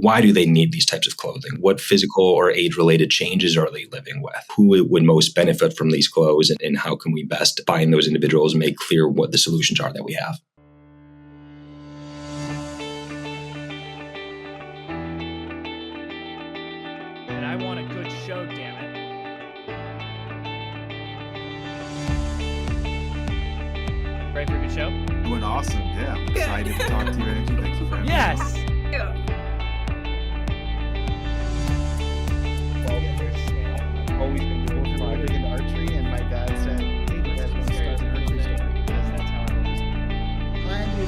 why do they need these types of clothing? What physical or age-related changes are they living with? Who would most benefit from these clothes, and how can we best find those individuals and make clear what the solutions are that we have? And I want a good show, damn it. Ready for a good show? Doing awesome, yeah. I'm excited to talk to you, Angie. Thank you for having me. Yes! Always been big into archery, and my dad said, "Hey, you guys want to start an archery store?" Yes, that's how I always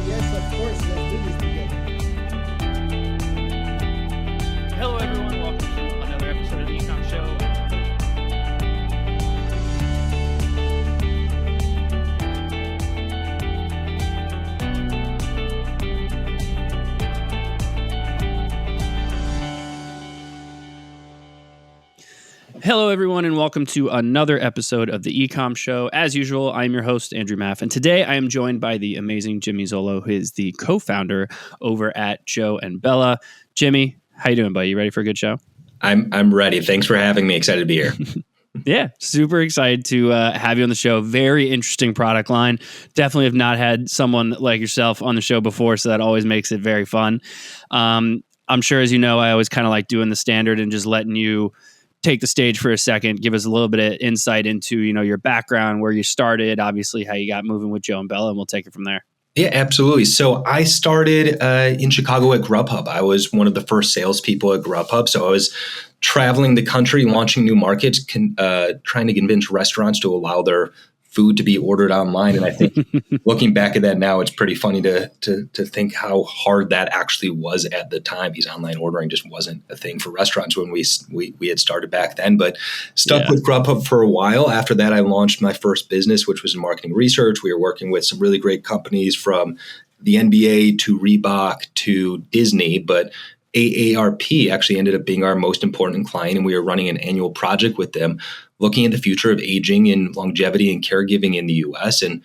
Yes, of course. Let's do this together. Hello, everyone. Welcome to another episode of the E-Comm Show. Hello, everyone, and welcome to another episode of the E-Comm Show. As usual, I'm your host, Andrew Maff, and today I am joined by the amazing Jimmy Zollo, who is the co-founder over at Joe and Bella. Jimmy, how you doing, buddy? You ready for a good show? I'm ready. Thanks for having me. Excited to be here. Yeah, super excited to have you on the show. Very interesting product line. Definitely have not had someone like yourself on the show before, so that always makes it very fun. I'm sure, as you know, I always kind of like doing the standard and just letting you take the stage for a second, give us a little bit of insight into, your background, where you started, obviously how you got moving with Joe and Bella, and we'll take it from there. Yeah, absolutely. So I started in Chicago at GrubHub. I was one of the first salespeople at GrubHub. So I was traveling the country, launching new markets, trying to convince restaurants to allow their food to be ordered online. And I think looking back at that now, it's pretty funny to think how hard that actually was at the time. Because online ordering just wasn't a thing for restaurants when we had started back then, but stuck with GrubHub for a while. After that, I launched my first business, which was in marketing research. We were working with some really great companies from the NBA to Reebok to Disney, but AARP actually ended up being our most important client, and we were running an annual project with them looking at the future of aging and longevity and caregiving in the U.S., and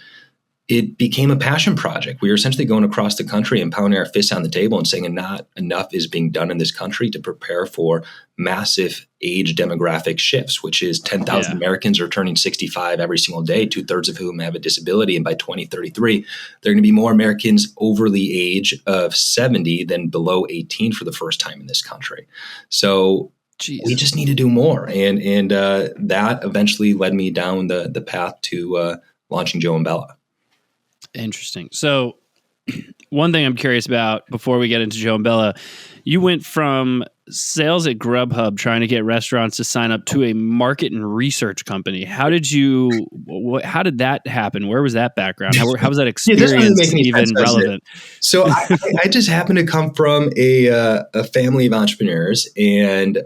it became a passion project. We were essentially going across the country and pounding our fists on the table and saying not enough is being done in this country to prepare for massive age demographic shifts, which is 10,000 Americans are turning 65 every single day, 2/3 of whom have a disability. And by 2033, there are going to be more Americans over the age of 70 than below 18 for the first time in this country. So we just need to do more. And that eventually led me down the path to launching Joe and Bella. Interesting. So one thing I'm curious about before we get into Joe and Bella, you went from sales at GrubHub trying to get restaurants to sign up to a market and research company. How did that happen? Where was that background? How was that experience even relevant? So I just happened to come from a family of entrepreneurs, and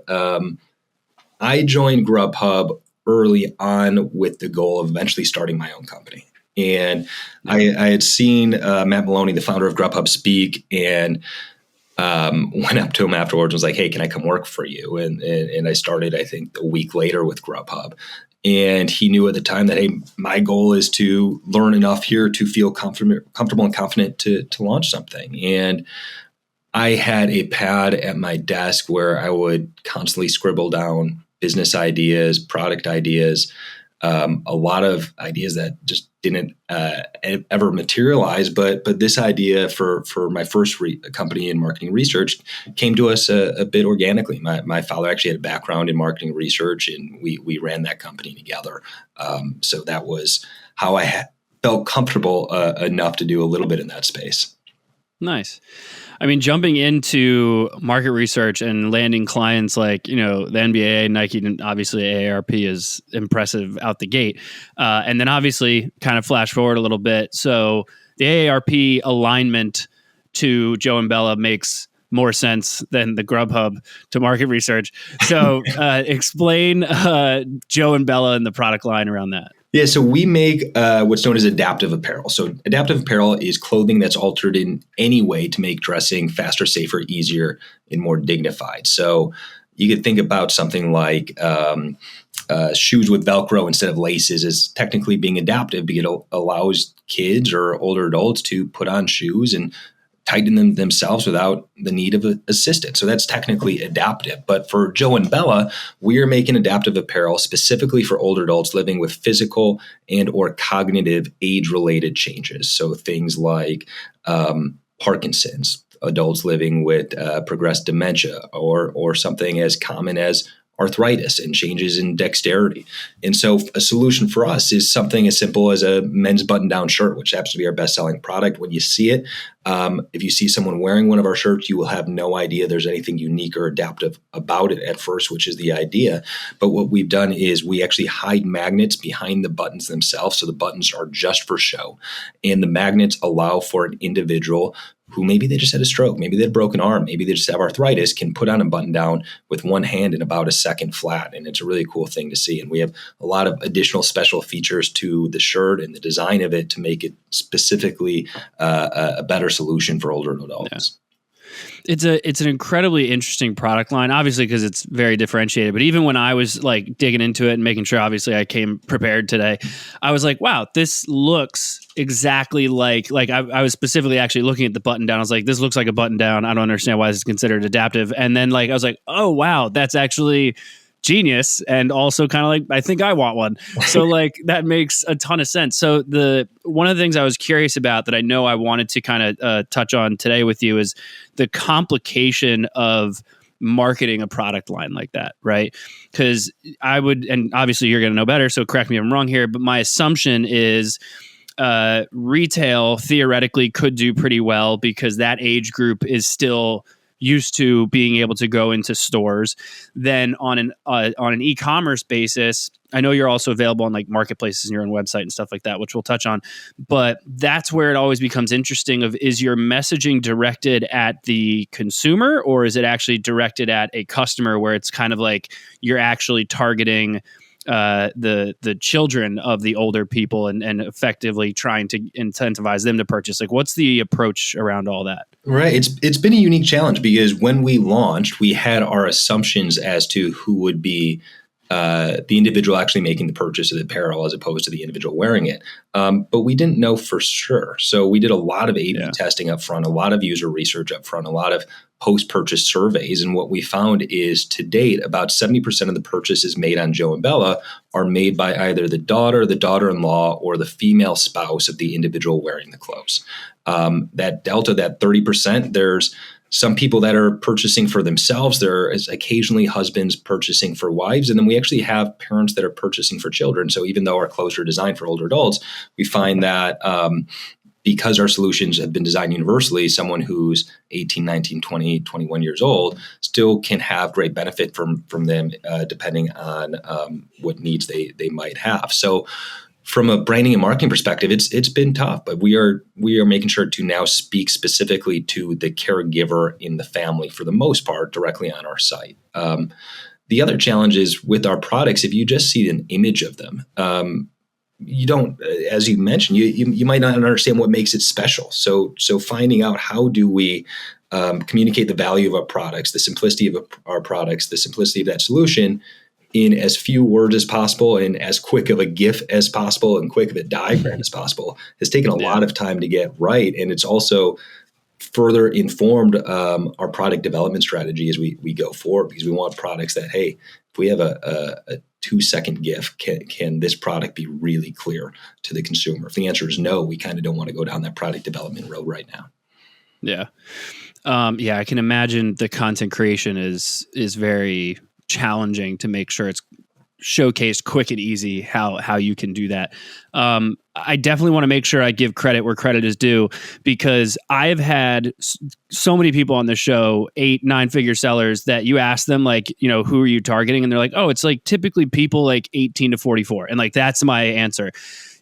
I joined GrubHub early on with the goal of eventually starting my own company. And I had seen Matt Maloney, the founder of GrubHub, speak, and went up to him afterwards and was like, "Hey, can I come work for you?" And I started, I think, a week later with GrubHub. And he knew at the time that, hey, my goal is to learn enough here to feel comfortable and confident to launch something. And I had a pad at my desk where I would constantly scribble down business ideas, product ideas, a lot of ideas that just didn't ever materialize. But this idea for my first company in marketing research came to us a bit organically. My father actually had a background in marketing research, and we ran that company together. So that was how I felt comfortable enough to do a little bit in that space. Nice. I mean, jumping into market research and landing clients like, the NBA, Nike, and obviously AARP is impressive out the gate. And then obviously kind of flash forward a little bit. So the AARP alignment to Joe and Bella makes more sense than the GrubHub to market research. So explain Joe and Bella and the product line around that. Yeah, so we make what's known as adaptive apparel. So adaptive apparel is clothing that's altered in any way to make dressing faster, safer, easier, and more dignified. So you could think about something like shoes with Velcro instead of laces as technically being adaptive because it allows kids or older adults to put on shoes and tighten them themselves without the need of an assistant. So that's technically adaptive. But for Joe and Bella, we are making adaptive apparel specifically for older adults living with physical and or cognitive age-related changes. So things like Parkinson's, adults living with progressed dementia, or something as common as arthritis and changes in dexterity. And so a solution for us is something as simple as a men's button-down shirt, which happens to be our best-selling product. When you see it, if you see someone wearing one of our shirts, you will have no idea there's anything unique or adaptive about it at first, which is the idea. But what we've done is we actually hide magnets behind the buttons themselves. So the buttons are just for show. And the magnets allow for an individual who maybe they just had a stroke, maybe they had a broken arm, maybe they just have arthritis, can put on a button down with one hand in about a second flat. And it's a really cool thing to see. And we have a lot of additional special features to the shirt and the design of it to make it specifically a better solution for older adults. Yeah. It's an incredibly interesting product line, obviously, because it's very differentiated. But even when I was like digging into it and making sure, obviously, I came prepared today, I was like, wow, this looks exactly like I was specifically actually looking at the button down. I was like, this looks like a button down. I don't understand why this is considered adaptive. And then I was like, oh, wow, that's actually genius, and also kind of like, I think I want one. So that makes a ton of sense. So one of the things I was curious about that I know I wanted to kind of touch on today with you is the complication of marketing a product line like that, right? Because and obviously you're going to know better, so correct me if I'm wrong here, but my assumption is retail theoretically could do pretty well because that age group is still used to being able to go into stores. Then on an e-commerce basis, I know you're also available on like marketplaces and your own website and stuff like that, which we'll touch on. But that's where it always becomes interesting is your messaging directed at the consumer, or is it actually directed at a customer where it's kind of like you're actually targeting the children of the older people and effectively trying to incentivize them to purchase? Like, what's the approach around all that? Right. It's been a unique challenge because when we launched, we had our assumptions as to who would be the individual actually making the purchase of the apparel as opposed to the individual wearing it. But we didn't know for sure. So we did a lot of A/B testing up front, a lot of user research up front, a lot of post-purchase surveys. And what we found is to date, about 70% of the purchases made on Joe and Bella are made by either the daughter, the daughter-in-law, or the female spouse of the individual wearing the clothes. That delta, that 30%, there's some people that are purchasing for themselves. There is occasionally husbands purchasing for wives. And then we actually have parents that are purchasing for children. So even though our clothes are designed for older adults, we find that because our solutions have been designed universally, someone who's 18, 19, 20, 21 years old still can have great benefit from them depending on what needs they might have. So from a branding and marketing perspective, it's been tough, but we are making sure to now speak specifically to the caregiver in the family for the most part directly on our site. The other challenge is with our products, if you just see an image of them, you don't, as you mentioned, you might not understand what makes it special. So finding out how do we communicate the value of our products, the simplicity of our products, the simplicity of that solution in as few words as possible and as quick of a GIF as possible and quick of a diagram as possible has taken a lot of time to get right. And it's also further informed our product development strategy as we go forward, because we want products that, hey, if we have a 2-second GIF, can this product be really clear to the consumer? If the answer is no, we kind of don't want to go down that product development road right now. Yeah. I can imagine the content creation is very challenging to make sure it's showcased quick and easy how you can do that. I definitely want to make sure I give credit where credit is due, because I've had so many people on the show, 8-9 figure sellers, that you ask them who are you targeting? And they're like, oh, it's like typically people like 18 to 44. And that's my answer.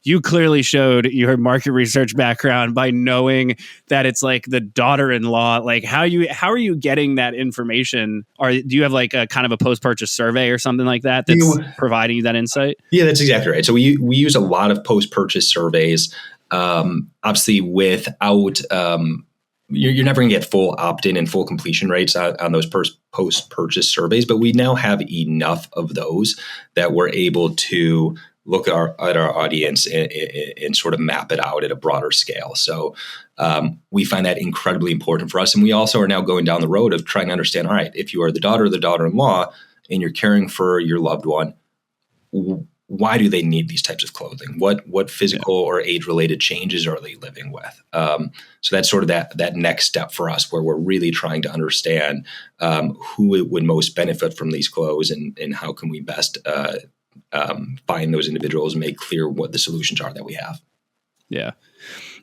You clearly showed your market research background by knowing that it's like the daughter-in-law. Like how are you getting that information? Or do you have like a kind of a post-purchase survey or something like that that's providing you that insight? Yeah, that's exactly right. So we use a lot of post-purchase surveys. Obviously, without you're never going to get full opt-in and full completion rates on those post-purchase surveys, but we now have enough of those that we're able to look at our audience and sort of map it out at a broader scale. So we find that incredibly important for us. And we also are now going down the road of trying to understand, all right, if you are the daughter or the daughter-in-law and you're caring for your loved one, why do they need these types of clothing? What physical or age-related changes are they living with? So that's sort of that next step for us, where we're really trying to understand who would most benefit from these clothes and how can we best find those individuals and make clear what the solutions are that we have. Yeah.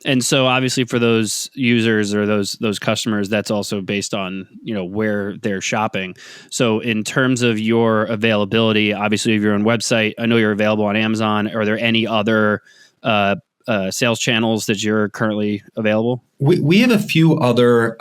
And so obviously for those users or those customers, that's also based on, where they're shopping. So in terms of your availability, obviously you have your own website. I know you're available on Amazon. Are there any other sales channels that you're currently available? We have a few other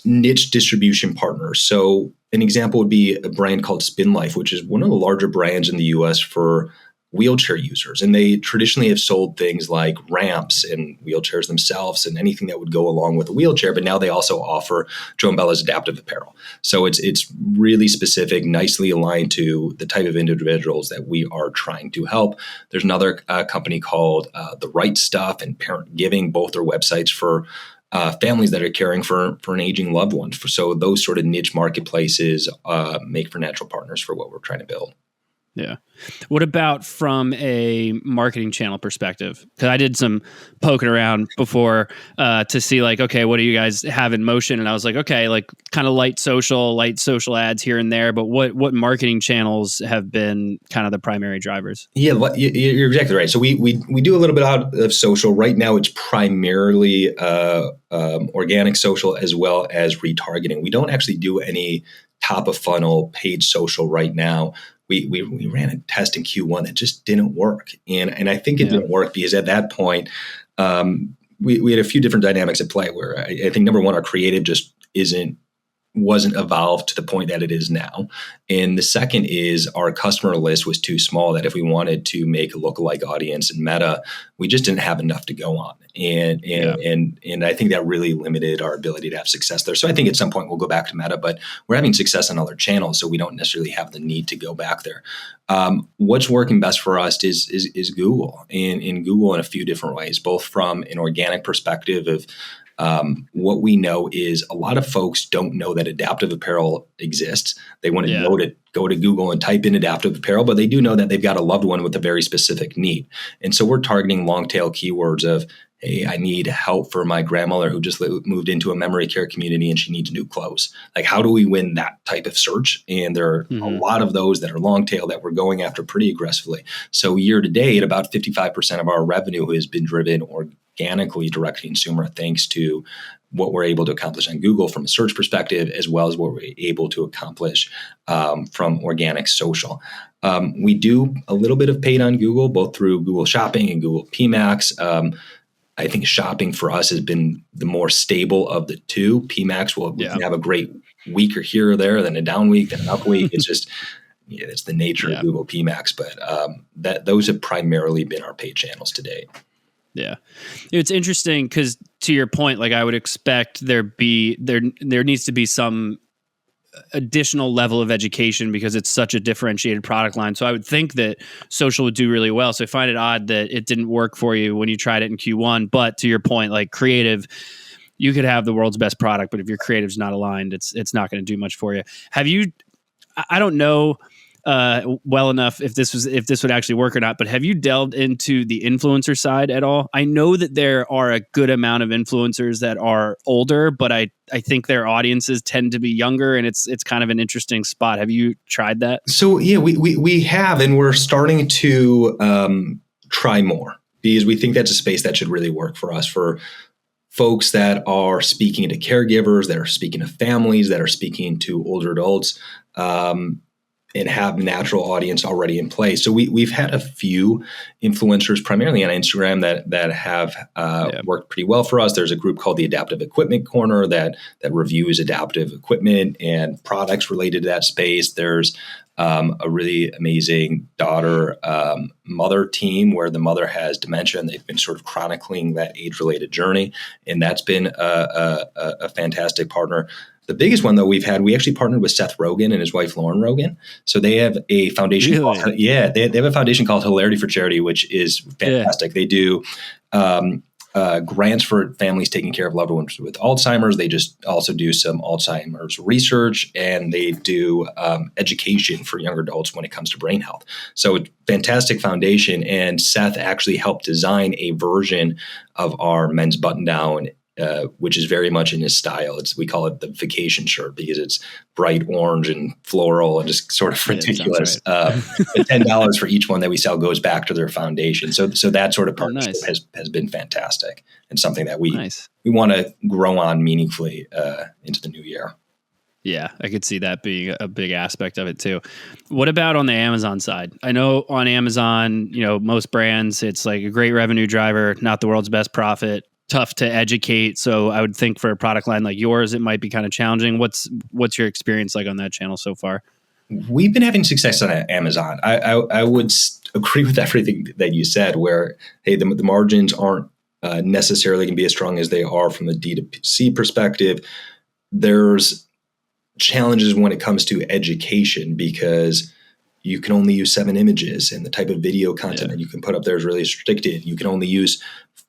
niche distribution partners. So an example would be a brand called SpinLife, which is one of the larger brands in the US for wheelchair users. And they traditionally have sold things like ramps and wheelchairs themselves and anything that would go along with a wheelchair. But now they also offer Joe and Bella's adaptive apparel. So it's really specific, nicely aligned to the type of individuals that we are trying to help. There's another company called The Right Stuff and Parent Giving, both are websites for families that are caring for an aging loved one. So those sort of niche marketplaces make for natural partners for what we're trying to build. Yeah. What about from a marketing channel perspective? Because I did some poking around before to see like, okay, what do you guys have in motion? And I was like, okay, like kind of light social ads here and there. But what marketing channels have been kind of the primary drivers? Yeah, you're exactly right. So we do a little bit out of social. Right now, it's primarily organic social as well as retargeting. We don't actually do any top of funnel paid social right now. We ran a test in Q1 that just didn't work. And I think it didn't work because at that point, we had a few different dynamics at play where I think, number one, our creative just wasn't evolved to the point that it is now. And the second is our customer list was too small that if we wanted to make a lookalike audience in Meta, we just didn't have enough to go on. And I think that really limited our ability to have success there. So I think at some point we'll go back to Meta, but we're having success on other channels, so we don't necessarily have the need to go back there. What's working best for us is Google, and in Google in a few different ways, both from an organic perspective of what we know is a lot of folks don't know that adaptive apparel exists. They want to know to go to Google and type in adaptive apparel, but they do know that they've got a loved one with a very specific need. And so we're targeting long tail keywords of, hey, I need help for my grandmother who just moved into a memory care community and she needs new clothes. Like, how do we win that type of search? And there are a lot of those that are long tail that we're going after pretty aggressively. So year to date, about 55% of our revenue has been driven organically direct to consumer, thanks to what we're able to accomplish on Google from a search perspective, as well as what we're able to accomplish from organic social. We do a little bit of paid on Google, both through Google Shopping and Google PMax. I think shopping for us has been the more stable of the two. PMax we can have a great week or here or there, then a down week, then an up week. It's just, it's the nature of Google PMax. But those have primarily been our paid channels to date. Yeah. It's interesting because to your point, like I would expect there needs to be some additional level of education because it's such a differentiated product line. So I would think that social would do really well. So I find it odd that it didn't work for you when you tried it in Q1. But to your point, like creative, you could have the world's best product, but if your creative's not aligned, it's not going to do much for you. I don't know well enough if this would actually work or not, but have you delved into the influencer side at all? I know that there are a good amount of influencers that are older, but I think their audiences tend to be younger, and it's kind of an interesting spot. Have you tried that? So yeah, we have, and we're starting to try more because we think that's a space that should really work for us, for folks that are speaking to caregivers, that are speaking to families, that are speaking to older adults, and have natural audience already in place. So we've had a few influencers, primarily on Instagram, that have worked pretty well for us. There's a group called the Adaptive Equipment Corner that reviews adaptive equipment and products related to that space. There's a really amazing daughter-mother team where the mother has dementia, and they've been sort of chronicling that age-related journey. And that's been a fantastic partner. The biggest one, though, we actually partnered with Seth Rogen and his wife, Lauren Rogen. So they have a foundation. Really? They have a foundation called Hilarity for Charity, which is fantastic. They do grants for families taking care of loved ones with Alzheimer's. They just also do some Alzheimer's research, and they do education for young adults when it comes to brain health. So it's a fantastic foundation. And Seth actually helped design a version of our men's button down, which is very much in his style. We call it the vacation shirt because it's bright orange and floral and just sort of ridiculous. Right. $10 for each one that we sell goes back to their foundation. So that sort of partnership has been fantastic and something that we want to grow on meaningfully into the new year. Yeah, I could see that being a big aspect of it too. What about on the Amazon side? I know on Amazon, most brands, it's like a great revenue driver, not the world's best profit. Tough to educate. So I would think for a product line like yours, it might be kind of challenging. What's your experience like on that channel so far? We've been having success on Amazon. I would agree with everything that you said, where, hey, the margins aren't necessarily going to be as strong as they are from a D2C perspective. There's challenges when it comes to education because you can only use 7 images and the type of video content that you can put up there is really restricted. You can only use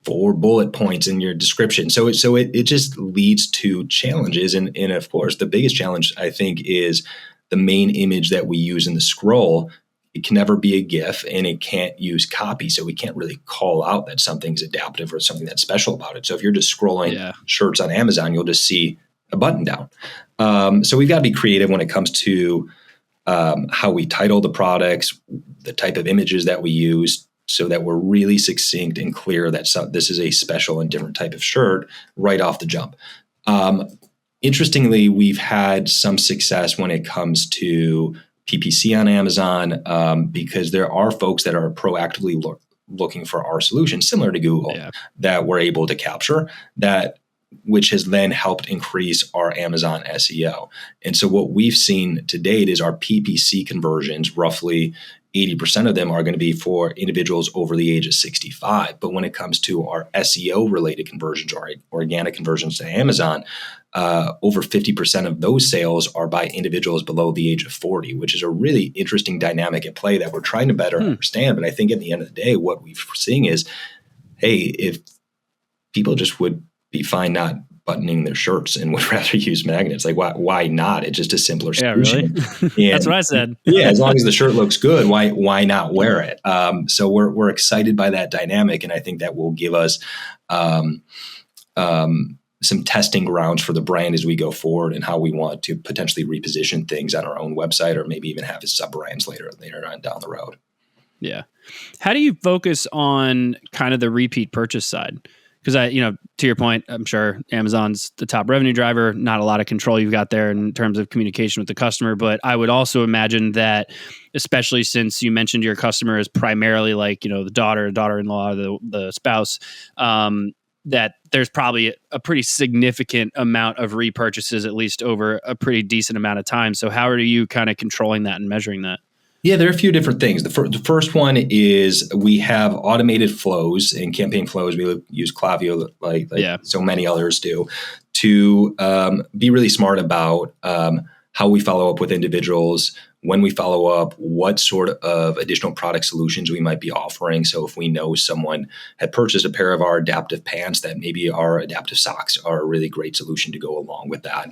4 bullet points in your description. So it just leads to challenges. And of course, the biggest challenge, I think, is the main image that we use in the scroll. It can never be a GIF and it can't use copy. So we can't really call out that something's adaptive or something that's special about it. So if you're just scrolling shirts on Amazon, you'll just see a button down. So we've got to be creative when it comes to how we title the products, the type of images that we use, so that we're really succinct and clear that this is a special and different type of shirt right off the jump. Interestingly, we've had some success when it comes to PPC on Amazon because there are folks that are proactively looking for our solution, similar to Google, that we're able to capture which has then helped increase our Amazon SEO. And so what we've seen to date is our PPC conversions, roughly 80% of them are going to be for individuals over the age of 65. But when it comes to our SEO related conversions or organic conversions to Amazon, over 50% of those sales are by individuals below the age of 40, which is a really interesting dynamic at play that we're trying to better understand. But I think at the end of the day, what we're seeing is, hey, if people just would be fine not buttoning their shirts and would rather use magnets, like why not? It's just a simpler solution. Really? That's what I said. As long as the shirt looks good, why not wear it? So we're excited by that dynamic, and I think that will give us some testing grounds for the brand as we go forward and how we want to potentially reposition things on our own website, or maybe even have as sub brands later on down the road. Yeah. How do you focus on kind of the repeat purchase side? Because to your point, I'm sure Amazon's the top revenue driver, not a lot of control you've got there in terms of communication with the customer. But I would also imagine that, especially since you mentioned your customer is primarily like, the daughter-in-law, the spouse, that there's probably a pretty significant amount of repurchases, at least over a pretty decent amount of time. So how are you kind of controlling that and measuring that? Yeah, there are a few different things. The first one is we have automated flows and campaign flows. We use Klaviyo like so many others do to be really smart about how we follow up with individuals, when we follow up, what sort of additional product solutions we might be offering. So if we know someone had purchased a pair of our adaptive pants, that maybe our adaptive socks are a really great solution to go along with that.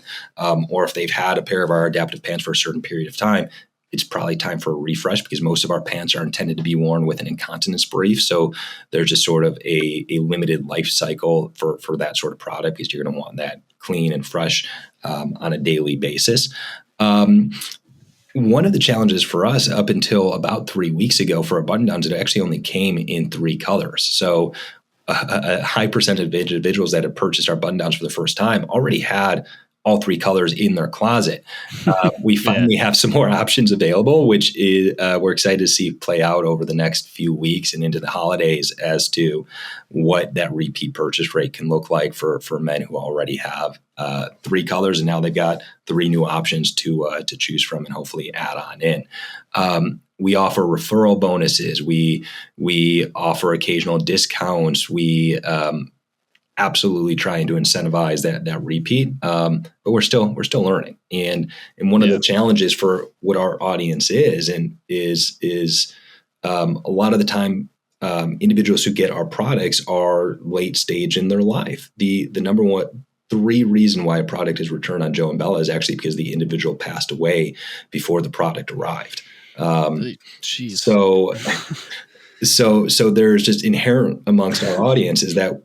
Or if they've had a pair of our adaptive pants for a certain period of time, it's probably time for a refresh because most of our pants are intended to be worn with an incontinence brief. So there's just sort of a limited life cycle for that sort of product because you're going to want that clean and fresh on a daily basis. One of the challenges for us up until about 3 weeks ago for our button downs, it actually only came in 3 colors. So a high percentage of individuals that had purchased our button downs for the first time already had all 3 colors in their closet. We finally have some more options available, which is we're excited to see play out over the next few weeks and into the holidays as to what that repeat purchase rate can look like for men who already have 3 colors, and now they've got 3 new options to choose from and hopefully add on in. We offer referral bonuses. We offer occasional discounts. We absolutely trying to incentivize that repeat. But we're still learning. And one of the challenges for what our audience is a lot of the time, individuals who get our products are late stage in their life. The number one 3 reason why a product is returned on Joe and Bella is actually because the individual passed away before the product arrived. So there's just inherent amongst our audience is that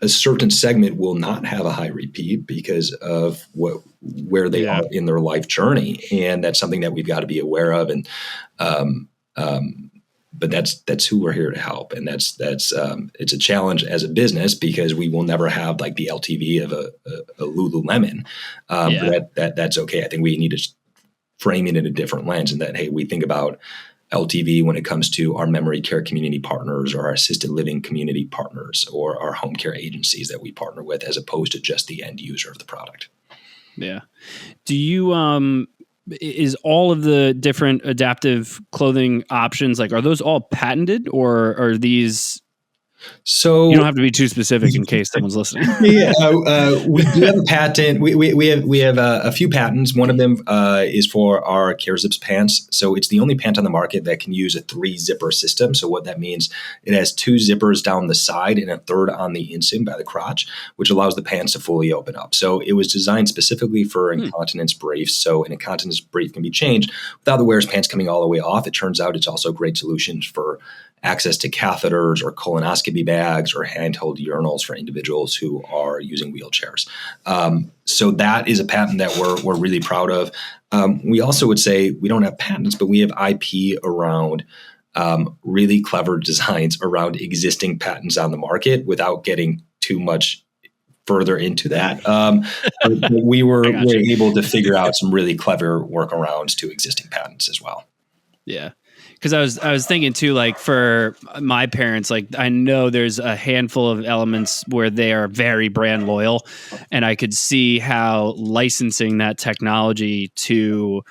a certain segment will not have a high repeat because of where they are in their life journey, and that's something that we've got to be aware of. And but that's who we're here to help, and that's it's a challenge as a business because we will never have like the LTV of a Lululemon. But that's okay. I think we need to frame it in a different lens, and that hey, we think about LTV when it comes to our memory care community partners or our assisted living community partners or our home care agencies that we partner with, as opposed to just the end user of the product. Yeah. Do you is all of the different adaptive clothing options, like, are those all patented, or are these? So you don't have to be too specific in case someone's listening. We do have a patent. We have a few patents. One of them is for our CareZips pants. So it's the only pant on the market that can use a 3-zipper system. So what that means, it has 2 zippers down the side and a third on the inseam by the crotch, which allows the pants to fully open up. So it was designed specifically for incontinence briefs. So an incontinence brief can be changed without the wearer's pants coming all the way off. It turns out it's also a great solution for access to catheters or colonoscopy bags or handheld urinals for individuals who are using wheelchairs. So that is a patent that we're really proud of. We also would say we don't have patents, but we have IP around really clever designs around existing patents on the market without getting too much further into that. We were able to figure out some really clever workarounds to existing patents as well. Yeah. Because I was thinking too, like for my parents, like I know there's a handful of elements where they are very brand loyal, and I could see how licensing that technology to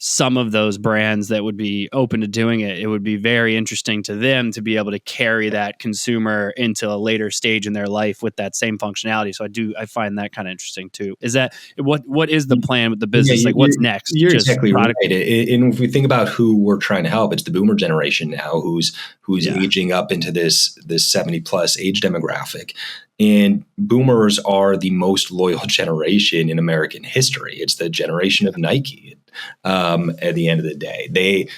some of those brands that would be open to doing it, it would be very interesting to them to be able to carry that consumer into a later stage in their life with that same functionality. So I find that kind of interesting too. Is that what is the plan with the business? Like what's next? You're exactly right. And if we think about who we're trying to help, it's the boomer generation now who's aging up into this 70 plus age demographic. And boomers are the most loyal generation in American history. It's the generation of Nike. At the end of the day, they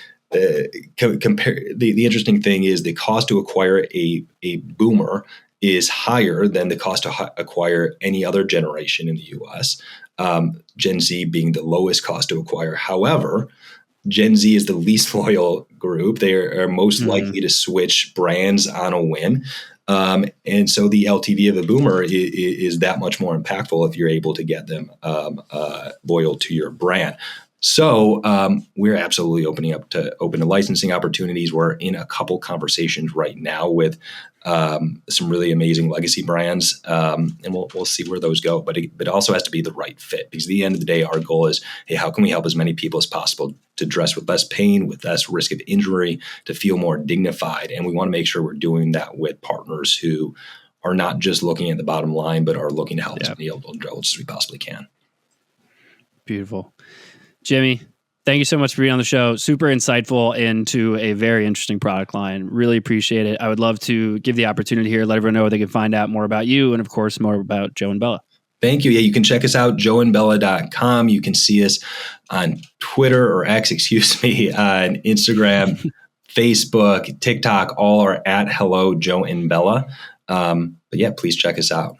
compare. The interesting thing is the cost to acquire a boomer is higher than the cost to acquire any other generation in the U.S. Gen Z being the lowest cost to acquire. However, Gen Z is the least loyal group. They are most likely to switch brands on a whim. And so the LTV of a boomer is that much more impactful if you're able to get them loyal to your brand. So we're absolutely open to licensing opportunities. We're in a couple conversations right now with some really amazing legacy brands, and we'll see where those go. But it also has to be the right fit, because at the end of the day, our goal is, hey, how can we help as many people as possible to dress with less pain, with less risk of injury, to feel more dignified? And we want to make sure we're doing that with partners who are not just looking at the bottom line, but are looking to help as many adults as we possibly can. Beautiful. Jimmy, thank you so much for being on the show. Super insightful into a very interesting product line. Really appreciate it. I would love to give the opportunity here, let everyone know where they can find out more about you and, of course, more about Joe and Bella. Thank you. Yeah, you can check us out, joeandbella.com. You can see us on Twitter or X, on Instagram, Facebook, TikTok, all are at Hello Joe and Bella. But yeah, please check us out.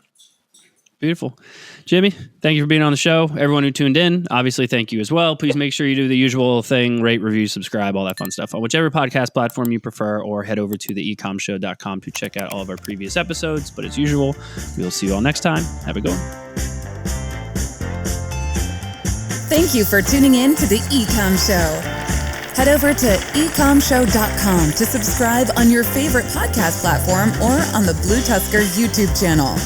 Beautiful. Jimmy, thank you for being on the show. Everyone who tuned in, obviously, thank you as well. Please make sure you do the usual thing, rate, review, subscribe, all that fun stuff on whichever podcast platform you prefer, or head over to the ecommshow.com to check out all of our previous episodes. But as usual, we'll see you all next time. Have a good one. Thank you for tuning in to the E-Comm Show. Head over to ecommshow.com to subscribe on your favorite podcast platform or on the BlueTuskr YouTube channel.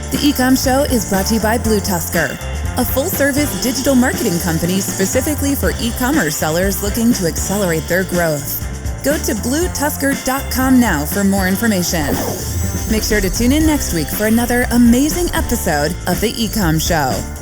The E-Comm Show is brought to you by BlueTuskr, a full-service digital marketing company specifically for e-commerce sellers looking to accelerate their growth. Go to BlueTuskr.com now for more information. Make sure to tune in next week for another amazing episode of the E-Comm Show.